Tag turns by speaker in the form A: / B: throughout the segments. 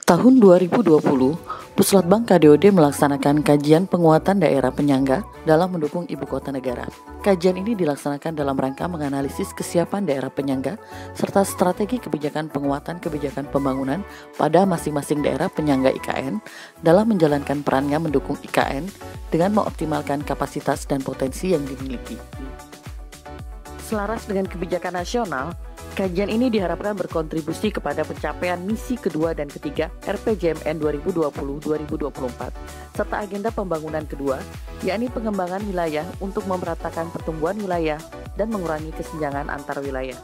A: Tahun 2020, Puslatbang KDOD melaksanakan kajian penguatan daerah penyangga dalam mendukung ibu kota negara. Kajian ini dilaksanakan dalam rangka menganalisis kesiapan daerah penyangga serta strategi kebijakan penguatan kebijakan pembangunan pada masing-masing daerah penyangga IKN dalam menjalankan perannya mendukung IKN dengan mengoptimalkan kapasitas dan potensi yang dimiliki. Selaras dengan kebijakan nasional, kajian ini diharapkan berkontribusi kepada pencapaian misi kedua dan ketiga RPJMN 2020-2024, serta agenda pembangunan kedua, yakni pengembangan wilayah untuk memeratakan pertumbuhan wilayah dan mengurangi kesenjangan antar wilayah.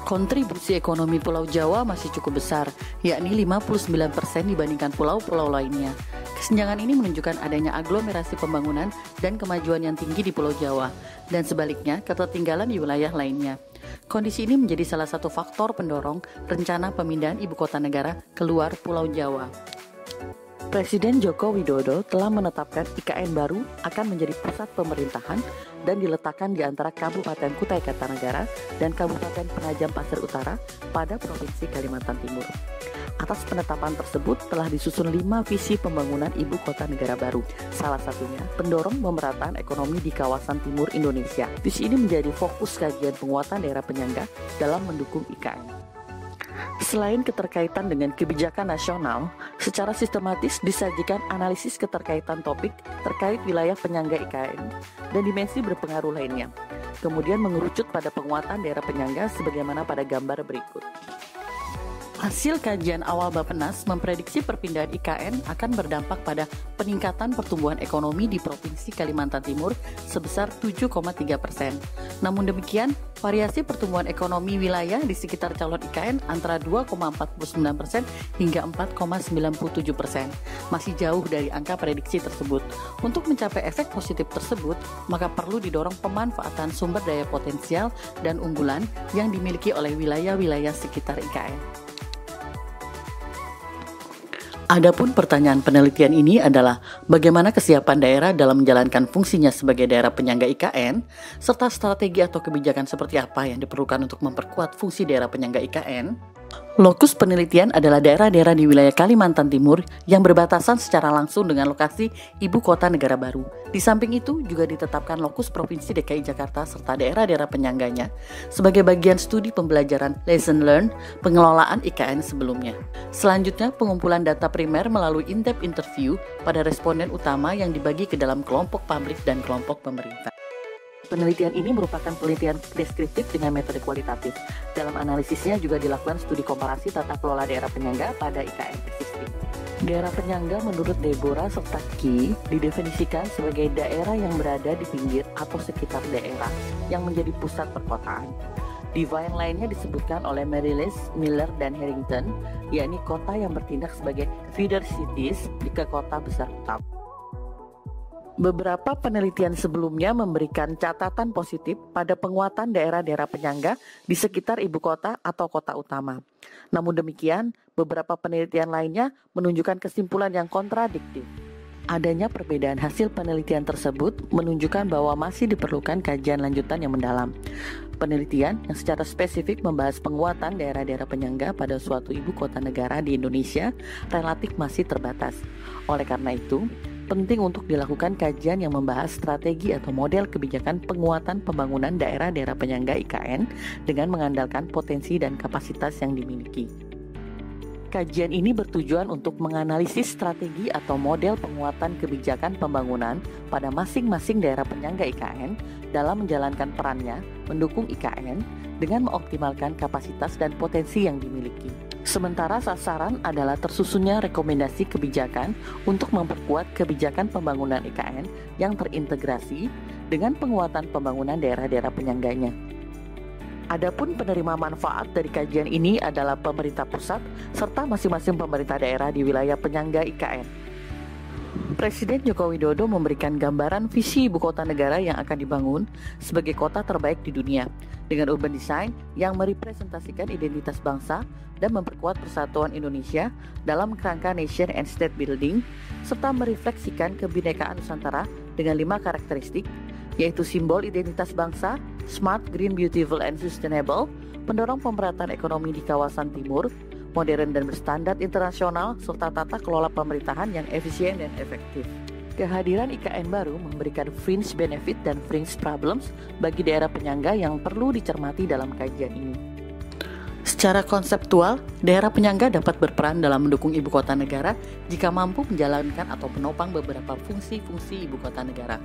A: Kontribusi ekonomi Pulau Jawa masih cukup besar, yakni 59% dibandingkan pulau-pulau lainnya. Kesenjangan ini menunjukkan adanya aglomerasi pembangunan dan kemajuan yang tinggi di Pulau Jawa, dan sebaliknya ketertinggalan di wilayah lainnya. Kondisi ini menjadi salah satu faktor pendorong rencana pemindahan ibu kota negara keluar Pulau Jawa. Presiden Joko Widodo telah menetapkan IKN baru akan menjadi pusat pemerintahan dan diletakkan di antara Kabupaten Kutai Kartanegara dan Kabupaten Penajam Pasir Utara pada Provinsi Kalimantan Timur. Atas penetapan tersebut telah disusun 5 visi pembangunan ibu kota negara baru. Salah satunya, pendorong pemerataan ekonomi di kawasan timur Indonesia. Visi ini menjadi fokus kajian penguatan daerah penyangga dalam mendukung IKN. Selain keterkaitan dengan kebijakan nasional, secara sistematis disajikan analisis keterkaitan topik terkait wilayah penyangga IKN dan dimensi berpengaruh lainnya. Kemudian mengerucut pada penguatan daerah penyangga sebagaimana pada gambar berikut. Hasil kajian awal Bappenas memprediksi perpindahan IKN akan berdampak pada peningkatan pertumbuhan ekonomi di Provinsi Kalimantan Timur sebesar 7,3%. Namun demikian, variasi pertumbuhan ekonomi wilayah di sekitar calon IKN antara 2,49% hingga 4,97%. Masih jauh dari angka prediksi tersebut. Untuk mencapai efek positif tersebut, maka perlu didorong pemanfaatan sumber daya potensial dan unggulan yang dimiliki oleh wilayah-wilayah sekitar IKN. Adapun pertanyaan penelitian ini adalah bagaimana kesiapan daerah dalam menjalankan fungsinya sebagai daerah penyangga IKN, serta strategi atau kebijakan seperti apa yang diperlukan untuk memperkuat fungsi daerah penyangga IKN. Lokus penelitian adalah daerah-daerah di wilayah Kalimantan Timur yang berbatasan secara langsung dengan lokasi ibu kota negara baru. Di samping itu juga ditetapkan lokus Provinsi DKI Jakarta serta daerah-daerah penyangganya sebagai bagian studi pembelajaran lesson learned pengelolaan IKN sebelumnya. Selanjutnya, pengumpulan data primer melalui in-depth interview pada responden utama yang dibagi ke dalam kelompok publik dan kelompok pemerintah. Penelitian ini merupakan penelitian deskriptif dengan metode kualitatif. Dalam analisisnya juga dilakukan studi komparasi tata kelola daerah penyangga pada IKN existing. Daerah penyangga menurut Deborah serta Ki didefinisikan sebagai daerah yang berada di pinggir atau sekitar daerah yang menjadi pusat perkotaan. Divine lainnya disebutkan oleh Marilis, Miller, dan Harrington, yakni kota yang bertindak sebagai feeder cities di kota besar utama. Beberapa penelitian sebelumnya memberikan catatan positif pada penguatan daerah-daerah penyangga di sekitar ibu kota atau kota utama. Namun demikian, beberapa penelitian lainnya menunjukkan kesimpulan yang kontradiktif. Adanya perbedaan hasil penelitian tersebut menunjukkan bahwa masih diperlukan kajian lanjutan yang mendalam. Penelitian yang secara spesifik membahas penguatan daerah-daerah penyangga pada suatu ibu kota negara di Indonesia relatif masih terbatas. Oleh karena itu, penting untuk dilakukan kajian yang membahas strategi atau model kebijakan penguatan pembangunan daerah-daerah penyangga IKN dengan mengandalkan potensi dan kapasitas yang dimiliki. Kajian ini bertujuan untuk menganalisis strategi atau model penguatan kebijakan pembangunan pada masing-masing daerah penyangga IKN dalam menjalankan perannya mendukung IKN dengan mengoptimalkan kapasitas dan potensi yang dimiliki. Sementara sasaran adalah tersusunnya rekomendasi kebijakan untuk memperkuat kebijakan pembangunan IKN yang terintegrasi dengan penguatan pembangunan daerah-daerah penyangganya. Adapun penerima manfaat dari kajian ini adalah pemerintah pusat serta masing-masing pemerintah daerah di wilayah penyangga IKN. Presiden Joko Widodo memberikan gambaran visi ibu kota negara yang akan dibangun sebagai kota terbaik di dunia dengan urban design yang merepresentasikan identitas bangsa dan memperkuat persatuan Indonesia dalam kerangka nation and state building serta merefleksikan kebinekaan Nusantara dengan 5 karakteristik, yaitu simbol identitas bangsa, smart, green, beautiful, and sustainable, pendorong pemerataan ekonomi di kawasan timur, modern dan berstandar internasional, serta tata kelola pemerintahan yang efisien dan efektif. Kehadiran IKN baru memberikan fringe benefit dan fringe problems bagi daerah penyangga yang perlu dicermati dalam kajian ini. Secara konseptual, daerah penyangga dapat berperan dalam mendukung ibu kota negara jika mampu menjalankan atau menopang beberapa fungsi-fungsi ibu kota negara.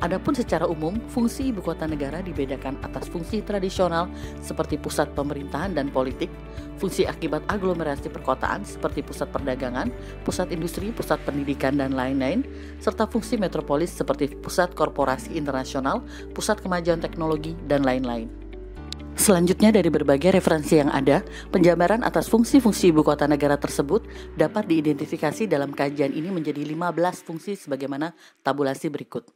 A: Adapun secara umum, fungsi ibu kota negara dibedakan atas fungsi tradisional seperti pusat pemerintahan dan politik, fungsi akibat aglomerasi perkotaan seperti pusat perdagangan, pusat industri, pusat pendidikan, dan lain-lain, serta fungsi metropolis seperti pusat korporasi internasional, pusat kemajuan teknologi, dan lain-lain. Selanjutnya, dari berbagai referensi yang ada, penjabaran atas fungsi-fungsi ibu kota negara tersebut dapat diidentifikasi dalam kajian ini menjadi 15 fungsi sebagaimana tabulasi berikut.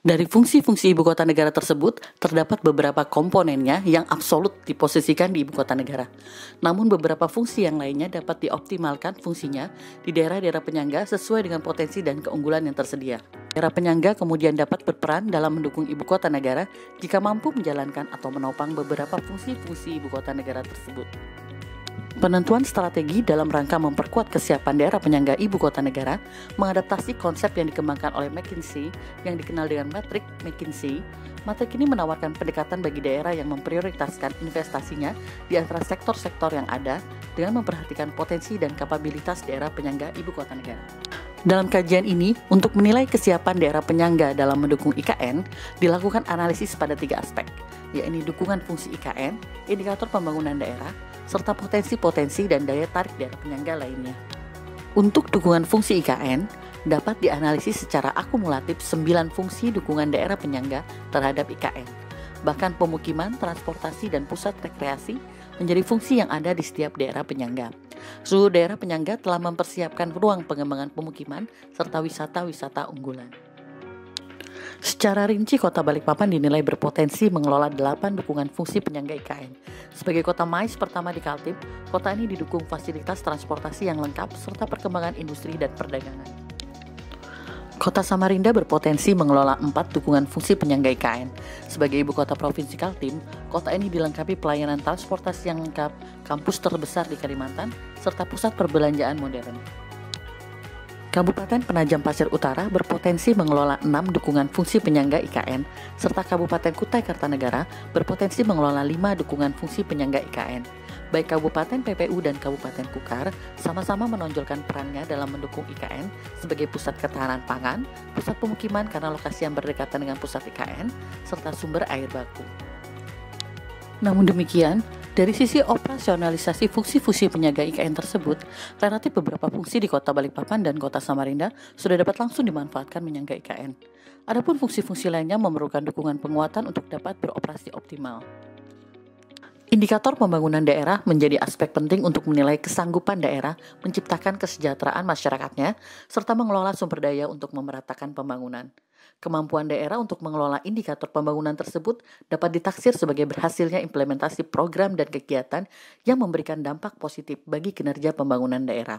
A: Dari fungsi-fungsi ibu kota negara tersebut, terdapat beberapa komponennya yang absolut diposisikan di ibu kota negara. Namun beberapa fungsi yang lainnya dapat dioptimalkan fungsinya di daerah-daerah penyangga sesuai dengan potensi dan keunggulan yang tersedia. Daerah penyangga kemudian dapat berperan dalam mendukung ibu kota negara jika mampu menjalankan atau menopang beberapa fungsi-fungsi ibu kota negara tersebut. Penentuan strategi dalam rangka memperkuat kesiapan daerah penyangga ibu kota negara mengadaptasi konsep yang dikembangkan oleh McKinsey yang dikenal dengan metrik McKinsey. Metrik ini menawarkan pendekatan bagi daerah yang memprioritaskan investasinya di antara sektor-sektor yang ada dengan memperhatikan potensi dan kapabilitas daerah penyangga ibu kota negara. Dalam kajian ini, untuk menilai kesiapan daerah penyangga dalam mendukung IKN, dilakukan analisis pada 3 aspek, yakni dukungan fungsi IKN, indikator pembangunan daerah, serta potensi-potensi dan daya tarik daerah penyangga lainnya. Untuk dukungan fungsi IKN, dapat dianalisis secara akumulatif 9 fungsi dukungan daerah penyangga terhadap IKN. Bahkan pemukiman, transportasi, dan pusat rekreasi menjadi fungsi yang ada di setiap daerah penyangga. Seluruh daerah penyangga telah mempersiapkan ruang pengembangan pemukiman serta wisata-wisata unggulan. Secara rinci, Kota Balikpapan dinilai berpotensi mengelola 8 dukungan fungsi penyangga IKN. Sebagai kota MICE pertama di Kaltim, kota ini didukung fasilitas transportasi yang lengkap serta perkembangan industri dan perdagangan. Kota Samarinda berpotensi mengelola 4 dukungan fungsi penyangga IKN. Sebagai ibu kota provinsi Kaltim, kota ini dilengkapi pelayanan transportasi yang lengkap, kampus terbesar di Kalimantan, serta pusat perbelanjaan modern. Kabupaten Penajam Pasir Utara berpotensi mengelola 6 dukungan fungsi penyangga IKN, serta Kabupaten Kutai Kartanegara berpotensi mengelola 5 dukungan fungsi penyangga IKN. Baik Kabupaten PPU dan Kabupaten Kukar sama-sama menonjolkan perannya dalam mendukung IKN sebagai pusat ketahanan pangan, pusat pemukiman karena lokasi yang berdekatan dengan pusat IKN, serta sumber air baku. Namun demikian, dari sisi operasionalisasi fungsi-fungsi penyangga IKN tersebut, relatif beberapa fungsi di Kota Balikpapan dan Kota Samarinda sudah dapat langsung dimanfaatkan menyangga IKN. Adapun fungsi-fungsi lainnya memerlukan dukungan penguatan untuk dapat beroperasi optimal. Indikator pembangunan daerah menjadi aspek penting untuk menilai kesanggupan daerah menciptakan kesejahteraan masyarakatnya, serta mengelola sumber daya untuk memeratakan pembangunan. Kemampuan daerah untuk mengelola indikator pembangunan tersebut dapat ditaksir sebagai berhasilnya implementasi program dan kegiatan yang memberikan dampak positif bagi kinerja pembangunan daerah.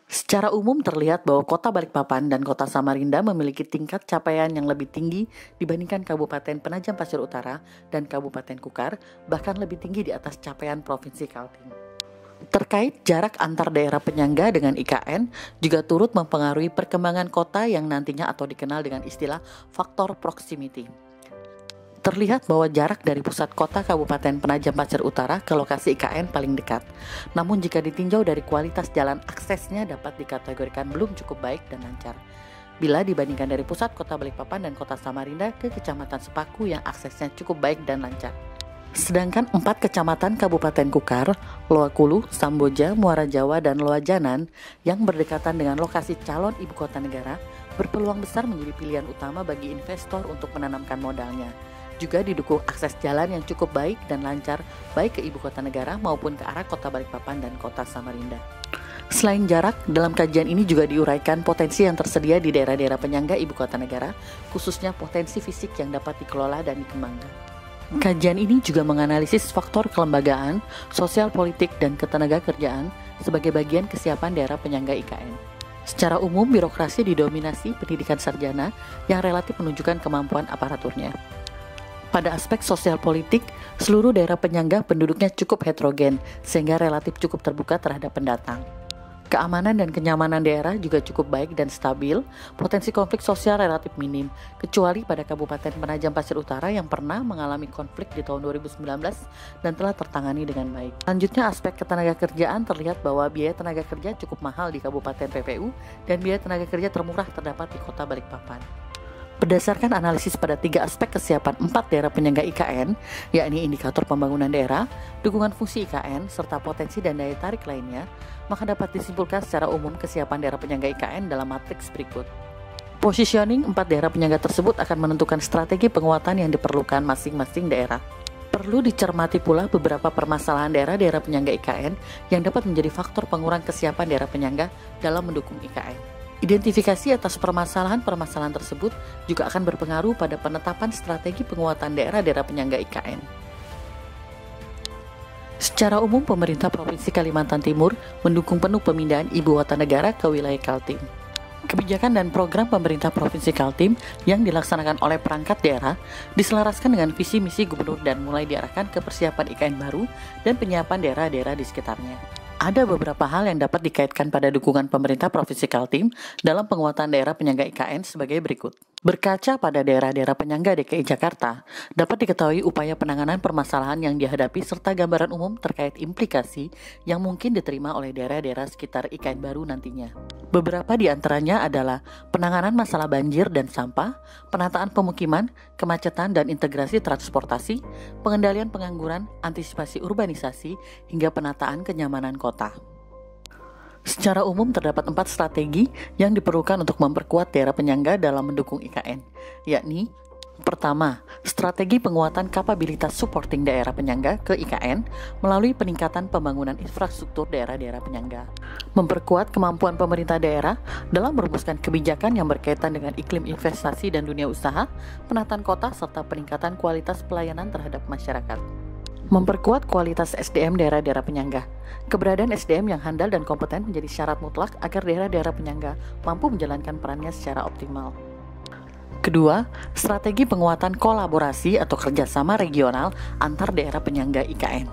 A: Secara umum terlihat bahwa Kota Balikpapan dan Kota Samarinda memiliki tingkat capaian yang lebih tinggi dibandingkan Kabupaten Penajam Pasir Utara dan Kabupaten Kukar, bahkan lebih tinggi di atas capaian Provinsi Kaltim. Terkait jarak antar daerah penyangga dengan IKN juga turut mempengaruhi perkembangan kota yang nantinya atau dikenal dengan istilah faktor proximity. Terlihat bahwa jarak dari pusat kota Kabupaten Penajam Pasir Utara ke lokasi IKN paling dekat. Namun jika ditinjau dari kualitas jalan, aksesnya dapat dikategorikan belum cukup baik dan lancar. Bila dibandingkan dari pusat kota Balikpapan dan kota Samarinda ke Kecamatan Sepaku yang aksesnya cukup baik dan lancar. Sedangkan 4 kecamatan Kabupaten Kukar, Loakulu, Samboja, Muara Jawa, dan Loajanan yang berdekatan dengan lokasi calon ibu kota negara berpeluang besar menjadi pilihan utama bagi investor untuk menanamkan modalnya. Juga didukung akses jalan yang cukup baik dan lancar baik ke ibu kota negara maupun ke arah Kota Balikpapan dan Kota Samarinda. Selain jarak, dalam kajian ini juga diuraikan potensi yang tersedia di daerah-daerah penyangga ibu kota negara, khususnya potensi fisik yang dapat dikelola dan dikembangkan. Kajian ini juga menganalisis faktor kelembagaan, sosial politik, dan ketenagakerjaan sebagai bagian kesiapan daerah penyangga IKN. Secara umum, birokrasi didominasi pendidikan sarjana yang relatif menunjukkan kemampuan aparaturnya. Pada aspek sosial politik, seluruh daerah penyangga penduduknya cukup heterogen, sehingga relatif cukup terbuka terhadap pendatang. Keamanan dan kenyamanan daerah juga cukup baik dan stabil, potensi konflik sosial relatif minim, kecuali pada Kabupaten Penajam Pasir Utara yang pernah mengalami konflik di tahun 2019 dan telah tertangani dengan baik. Selanjutnya, aspek ketenagakerjaan terlihat bahwa biaya tenaga kerja cukup mahal di Kabupaten PPU dan biaya tenaga kerja termurah terdapat di Kota Balikpapan. Berdasarkan analisis pada 3 aspek kesiapan 4 daerah penyangga IKN, yakni indikator pembangunan daerah, dukungan fungsi IKN, serta potensi dan daya tarik lainnya, maka dapat disimpulkan secara umum kesiapan daerah penyangga IKN dalam matriks berikut. Positioning 4 daerah penyangga tersebut akan menentukan strategi penguatan yang diperlukan masing-masing daerah. Perlu dicermati pula beberapa permasalahan daerah-daerah penyangga IKN yang dapat menjadi faktor pengurang kesiapan daerah penyangga dalam mendukung IKN. Identifikasi atas permasalahan-permasalahan tersebut juga akan berpengaruh pada penetapan strategi penguatan daerah-daerah penyangga IKN. Secara umum, pemerintah Provinsi Kalimantan Timur mendukung penuh pemindahan ibu kota negara ke wilayah Kaltim. Kebijakan dan program pemerintah Provinsi Kaltim yang dilaksanakan oleh perangkat daerah diselaraskan dengan visi misi gubernur dan mulai diarahkan ke persiapan IKN baru dan penyiapan daerah-daerah di sekitarnya. Ada beberapa hal yang dapat dikaitkan pada dukungan pemerintah Provinsi Kaltim dalam penguatan daerah penyangga IKN sebagai berikut. Berkaca pada daerah-daerah penyangga DKI Jakarta, dapat diketahui upaya penanganan permasalahan yang dihadapi serta gambaran umum terkait implikasi yang mungkin diterima oleh daerah-daerah sekitar IKN baru nantinya. Beberapa di antaranya adalah penanganan masalah banjir dan sampah, penataan pemukiman, kemacetan dan integrasi transportasi, pengendalian pengangguran, antisipasi urbanisasi, hingga penataan kenyamanan kota. Secara umum terdapat 4 strategi yang diperlukan untuk memperkuat daerah penyangga dalam mendukung IKN, yakni: pertama, strategi penguatan kapabilitas supporting daerah penyangga ke IKN melalui peningkatan pembangunan infrastruktur daerah-daerah penyangga. Memperkuat kemampuan pemerintah daerah dalam merumuskan kebijakan yang berkaitan dengan iklim investasi dan dunia usaha, penataan kota, serta peningkatan kualitas pelayanan terhadap masyarakat. Memperkuat kualitas SDM daerah-daerah penyangga. Keberadaan SDM yang handal dan kompeten menjadi syarat mutlak agar daerah-daerah penyangga mampu menjalankan perannya secara optimal. Kedua, strategi penguatan kolaborasi atau kerjasama regional antar daerah penyangga IKN.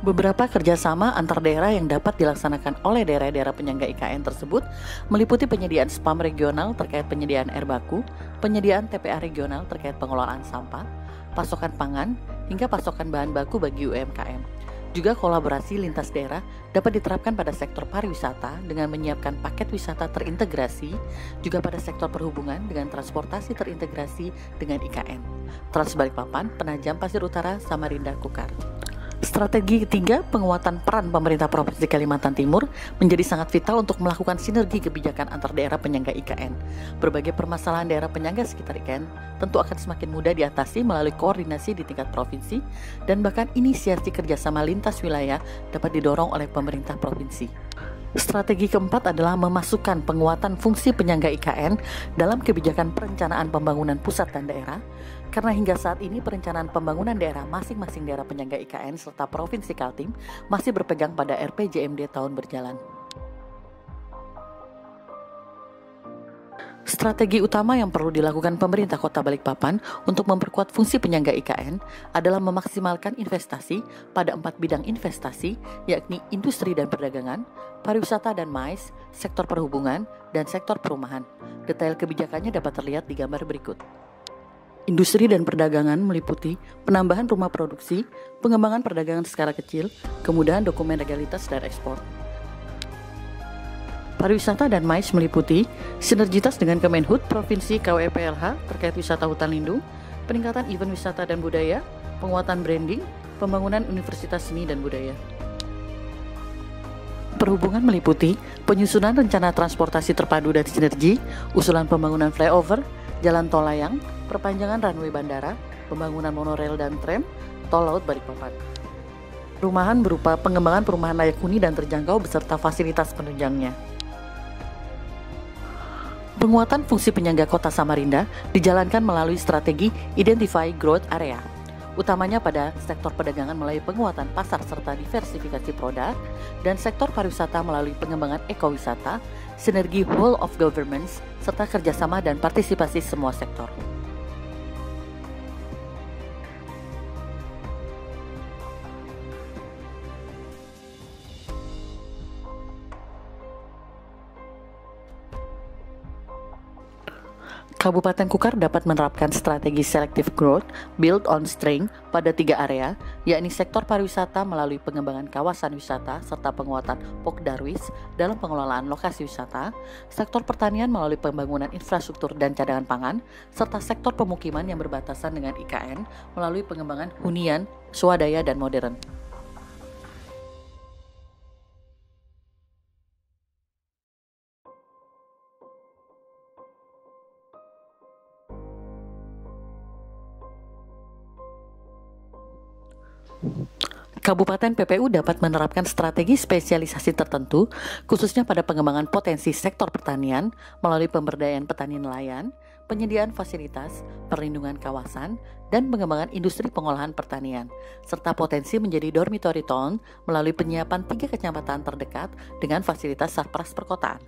A: Beberapa kerjasama antar daerah yang dapat dilaksanakan oleh daerah-daerah penyangga IKN tersebut meliputi penyediaan spam regional terkait penyediaan air baku, penyediaan TPA regional terkait pengelolaan sampah, pasokan pangan, hingga pasokan bahan baku bagi UMKM. Juga kolaborasi lintas daerah dapat diterapkan pada sektor pariwisata dengan menyiapkan paket wisata terintegrasi, juga pada sektor perhubungan dengan transportasi terintegrasi dengan IKN. Trans Balikpapan, Penajam Pasir Utara, Samarinda, Kukar. Strategi ketiga, penguatan peran pemerintah Provinsi Kalimantan Timur menjadi sangat vital untuk melakukan sinergi kebijakan antar daerah penyangga IKN. Berbagai permasalahan daerah penyangga sekitar IKN tentu akan semakin mudah diatasi melalui koordinasi di tingkat provinsi, dan bahkan inisiasi kerjasama lintas wilayah dapat didorong oleh pemerintah provinsi. Strategi keempat adalah memasukkan penguatan fungsi penyangga IKN dalam kebijakan perencanaan pembangunan pusat dan daerah, karena hingga saat ini perencanaan pembangunan daerah masing-masing daerah penyangga IKN serta Provinsi Kaltim masih berpegang pada RPJMD tahun berjalan. Strategi utama yang perlu dilakukan pemerintah Kota Balikpapan untuk memperkuat fungsi penyangga IKN adalah memaksimalkan investasi pada 4 bidang investasi, yakni industri dan perdagangan, pariwisata dan MICE, sektor perhubungan, dan sektor perumahan. Detail kebijakannya dapat terlihat di gambar berikut. Industri dan perdagangan meliputi penambahan rumah produksi, pengembangan perdagangan skala kecil, kemudahan dokumen legalitas dan ekspor. Pariwisata dan MICE meliputi sinergitas dengan Kemenhub, Provinsi, KWPLH terkait wisata hutan lindung, peningkatan event wisata dan budaya, penguatan branding, pembangunan universitas seni dan budaya. Perhubungan meliputi penyusunan rencana transportasi terpadu dan sinergi, usulan pembangunan flyover, jalan tol layang, perpanjangan runway bandara, pembangunan monorail dan tram, tol laut Balikpapan. Perumahan berupa pengembangan perumahan layak huni dan terjangkau beserta fasilitas penunjangnya. Penguatan fungsi penyangga Kota Samarinda dijalankan melalui strategi Identify Growth Area, utamanya pada sektor perdagangan melalui penguatan pasar serta diversifikasi produk, dan sektor pariwisata melalui pengembangan ekowisata, sinergi whole of governments, serta kerjasama dan partisipasi semua sektor. Kabupaten Kukar dapat menerapkan strategi selective growth build on strength pada 3 area, yakni sektor pariwisata melalui pengembangan kawasan wisata serta penguatan Pokdarwis dalam pengelolaan lokasi wisata, sektor pertanian melalui pembangunan infrastruktur dan cadangan pangan, serta sektor pemukiman yang berbatasan dengan IKN melalui pengembangan hunian, swadaya, dan modern. Kabupaten PPU dapat menerapkan strategi spesialisasi tertentu, khususnya pada pengembangan potensi sektor pertanian melalui pemberdayaan petani nelayan, penyediaan fasilitas, perlindungan kawasan, dan pengembangan industri pengolahan pertanian, serta potensi menjadi dormitory town melalui penyiapan 3 kecamatan terdekat dengan fasilitas sarpras perkotaan.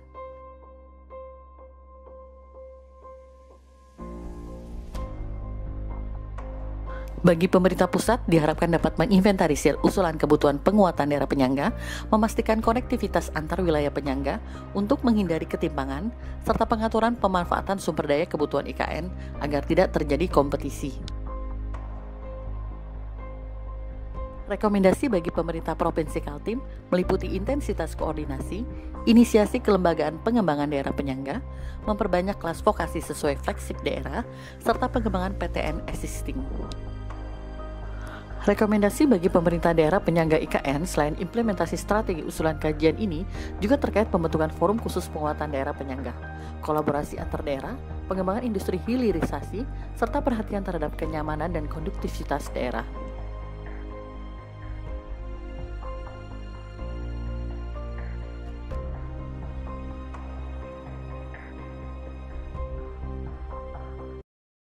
A: Bagi pemerintah pusat, diharapkan dapat menginventarisir usulan kebutuhan penguatan daerah penyangga, memastikan konektivitas antar wilayah penyangga untuk menghindari ketimpangan, serta pengaturan pemanfaatan sumber daya kebutuhan IKN agar tidak terjadi kompetisi. Rekomendasi bagi pemerintah Provinsi Kaltim meliputi intensitas koordinasi, inisiasi kelembagaan pengembangan daerah penyangga, memperbanyak kelas vokasi sesuai flagship daerah, serta pengembangan PTN existing. Rekomendasi bagi pemerintah daerah penyangga IKN selain implementasi strategi usulan kajian ini juga terkait pembentukan forum khusus penguatan daerah penyangga, kolaborasi antar daerah, pengembangan industri hilirisasi, serta perhatian terhadap kenyamanan dan konduktivitas daerah.